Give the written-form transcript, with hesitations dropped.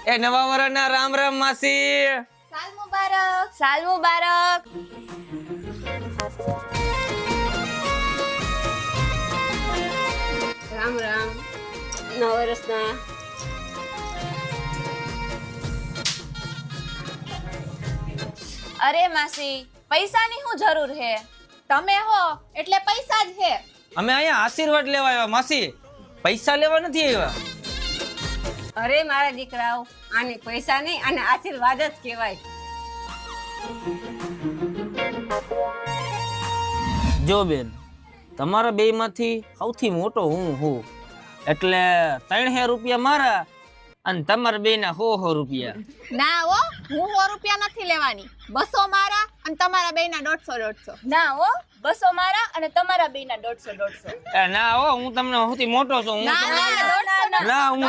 એ નવા વર્ષના રામ રામ માસી. સાલ મુબારક. સાલ મુબારક. રામ રામ. નવા વર્ષના અરે માસી, પૈસાની શું જરૂર હે? તમે હો એટલે પૈસા જ હે. અમે અહીંયા આશીર્વાદ લેવા આવ્યા માસી, પૈસા લેવા નથી આવ્યા. અરે મારા દીકરાઓ, આને પૈસા નહીં, આને આશીર્વાદ જ કહેવાય. જો બેન, તમારા બે માંથી સૌથી મોટો હું એટલે 300 રૂપિયા મારા અને તમારા બે ના 100 રૂપિયા. ના હો, હું 100 રૂપિયા નથી લેવાની. 200 મારા અને તમારા બેના 150. ના હો, 200 મારા અને તમારા બેના 150. ના હો, હું તમને સૌથી મોટો છું. હું ના, તમને- ના, 150. ના, હું